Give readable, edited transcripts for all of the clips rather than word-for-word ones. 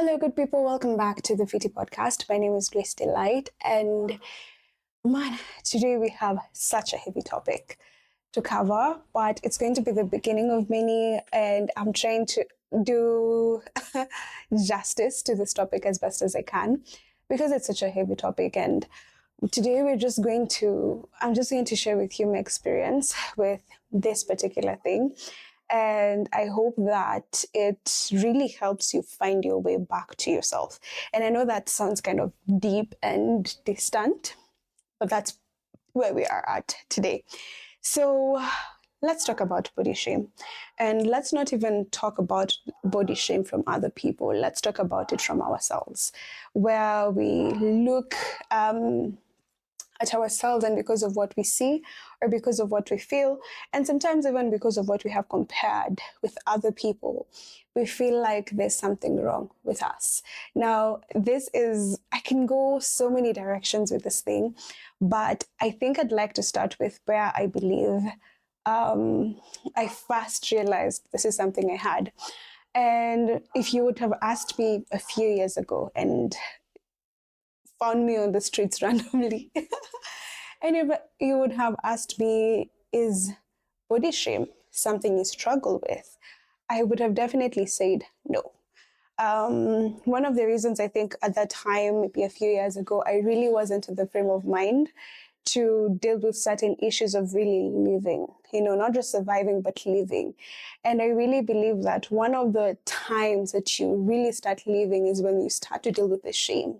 Hello, good people. Welcome back to the Fiti podcast. My name is Grace Delight, and man, today we have such a heavy topic to cover, but it's going to be the beginning of many, and I'm trying to do justice to this topic as best as I can because it's such a heavy topic. And today I'm just going to share with you my experience with this particular thing. And I hope that it really helps you find your way back to yourself. And I know that sounds kind of deep and distant, but that's where we are at today. So let's talk about body shame. And let's not even talk about body shame from other people. Let's talk about it from ourselves, where we look at ourselves, and because of what we see or because of what we feel, and sometimes even because of what we have compared with other people, we feel like there's something wrong with us. Now, I can go so many directions with this thing, but I think I'd like to start with where I believe I first realized this is something I had. And if you would have asked me a few years ago and found me on the streets randomly, and if you would have asked me, is body shame something you struggle with? I would have definitely said no. One of the reasons I think at that time, maybe a few years ago, I really wasn't in the frame of mind to deal with certain issues of really living, not just surviving, but living. And I really believe that one of the times that you really start living is when you start to deal with the shame.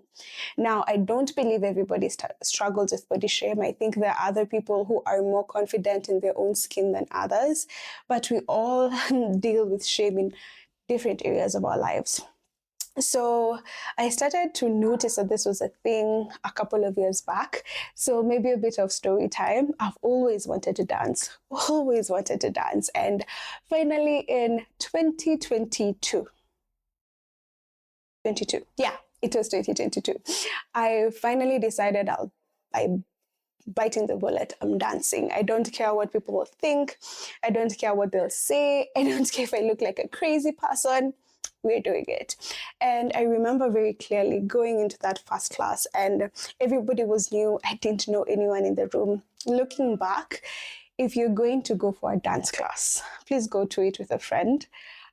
Now, I don't believe everybody struggles with body shame. I think there are other people who are more confident in their own skin than others, but we all deal with shame in different areas of our lives. So I started to notice that this was a thing a couple of years back. So maybe a bit of story time. I've always wanted to dance, always wanted to dance. And finally in 2022, yeah, it was 2022, I finally decided I'm biting the bullet. I'm dancing. I don't care what people will think. I don't care what they'll say. I don't care if I look like a crazy person. We're doing it. And I remember very clearly going into that first class, and everybody was new. I didn't know anyone in the room. Looking back, if you're going to go for a dance class, please go to it with a friend.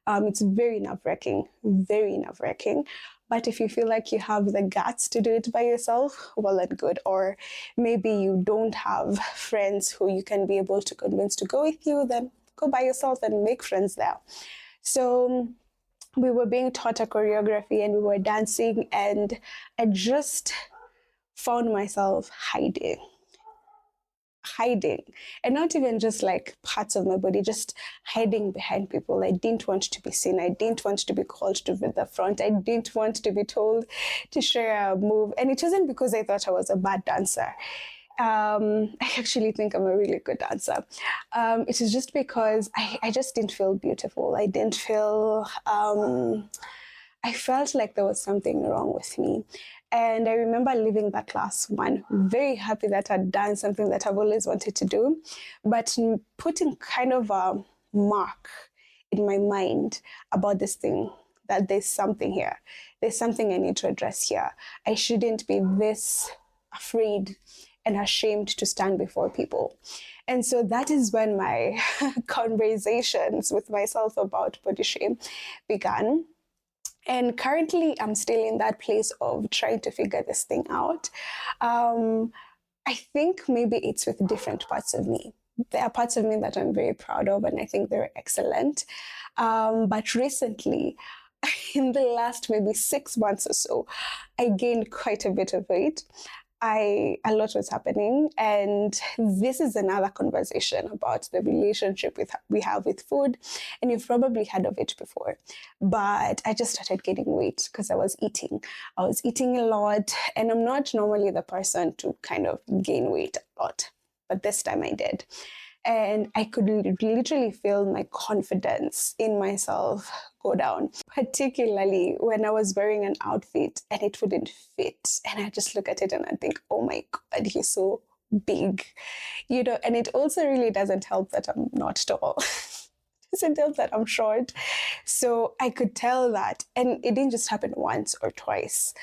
It's very nerve-wracking, very nerve-wracking. But if you feel like you have the guts to do it by yourself, well and good. Or maybe you don't have friends who you can be able to convince to go with you, then go by yourself and make friends there. So we were being taught a choreography and we were dancing, and I just found myself hiding, and not even just like parts of my body, just hiding behind people. I didn't want to be seen. I didn't want to be called to the front. I didn't want to be told to share a move. And it wasn't because I thought I was a bad dancer. I actually think I'm a really good dancer. It is just because I just didn't feel beautiful. I didn't feel, I felt like there was something wrong with me. And I remember leaving that class one, very happy that I'd done something that I've always wanted to do, but putting kind of a mark in my mind about this thing, that there's something here. There's something I need to address here. I shouldn't be this afraid and ashamed to stand before people. And so that is when my conversations with myself about body shame began. And currently, I'm still in that place of trying to figure this thing out. I think maybe it's with different parts of me. There are parts of me that I'm very proud of, and I think they're excellent. But recently, in the last maybe 6 months or so, I gained quite a bit of weight. A lot was happening, and this is another conversation about the relationship we have with food, and you've probably heard of it before. But I just started gaining weight because I was eating. I was eating a lot, and I'm not normally the person to kind of gain weight a lot, but this time I did. And I could literally feel my confidence in myself go down, particularly when I was wearing an outfit and it wouldn't fit. And I just look at it and I think, oh my God, he's so big, and it also really doesn't help that I'm not tall. doesn't tell that I'm short. So I could tell that. And it didn't just happen once or twice.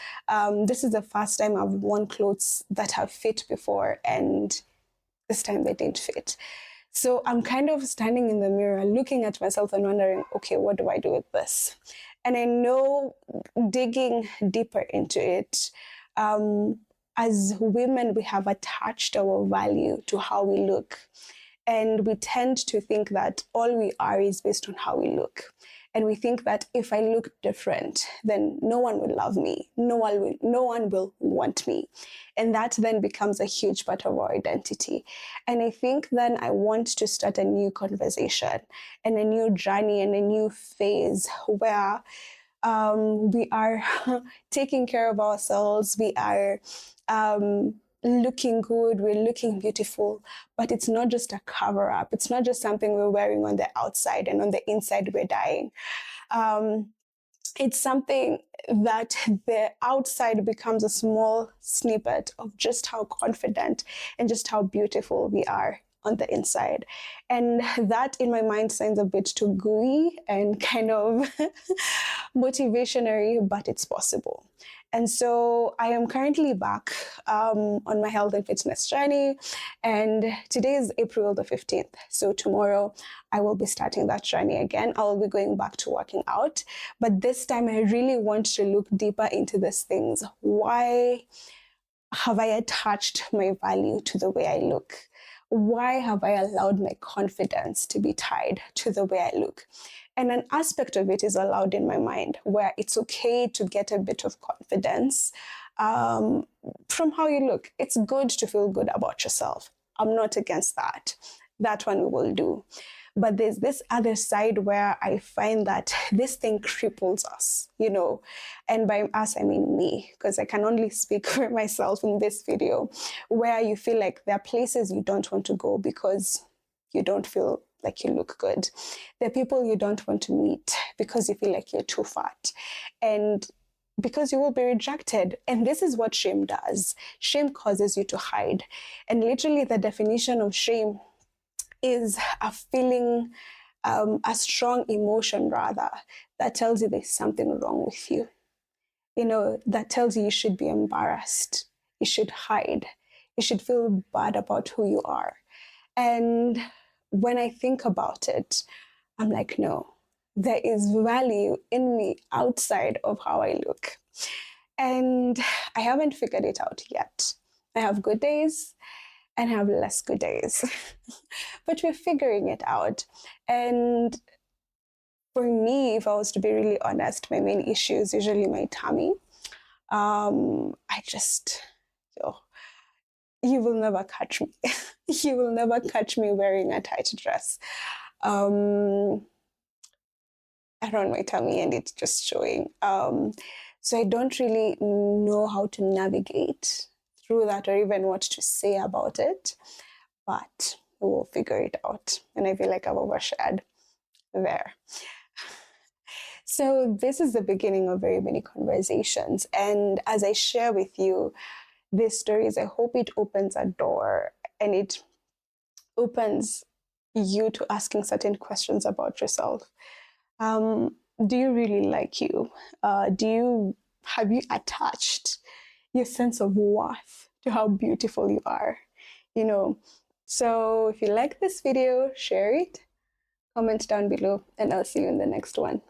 This is the first time I've worn clothes that have fit before, and this time they didn't fit. So I'm kind of standing in the mirror, looking at myself and wondering, okay, what do I do with this? And I know, digging deeper into it, as women, we have attached our value to how we look. And we tend to think that all we are is based on how we look. And we think that if I look different, then no one will love me. No one will want me. And that then becomes a huge part of our identity. And I think then I want to start a new conversation and a new journey and a new phase where we are taking care of ourselves. We are looking good, we're looking beautiful, but it's not just a cover up. It's not just something we're wearing on the outside and on the inside we're dying. It's something that the outside becomes a small snippet of just how confident and just how beautiful we are on the inside. And that in my mind sounds a bit too gooey and kind of motivationary, but it's possible. And so I am currently back on my health and fitness journey. And today is April the 15th. So tomorrow I will be starting that journey again. I will be going back to working out. But this time I really want to look deeper into these things. Why have I attached my value to the way I look? Why have I allowed my confidence to be tied to the way I look? And an aspect of it is allowed in my mind, where it's okay to get a bit of confidence from how you look. It's good to feel good about yourself. I'm not against that. That one we will do. But there's this other side where I find that this thing cripples us, and by us, I mean me, because I can only speak for myself in this video, where you feel like there are places you don't want to go because you don't feel like you look good. There are people you don't want to meet because you feel like you're too fat. And because you will be rejected. And this is what shame does. Shame causes you to hide. And literally the definition of shame is a feeling, a strong emotion rather, that tells you there's something wrong with you. That tells you should be embarrassed. You should hide. You should feel bad about who you are. And when I think about it, I'm like, no, there is value in me outside of how I look. And I haven't figured it out yet. I have good days and have less good days. But we're figuring it out. And for me, if I was to be really honest, my main issue is usually my tummy. I just, you will never catch me. You will never catch me wearing a tight dress. I don't my tummy and it's just showing. So I don't really know how to navigate through that or even what to say about it, but we will figure it out. And I feel like I've overshared there. So this is the beginning of very many conversations. And as I share with you these stories, I hope it opens a door and it opens you to asking certain questions about yourself. Do you really like you? Have you attached your sense of worth to how beautiful you are? So if you like this video, share it, comment down below, and I'll see you in the next one.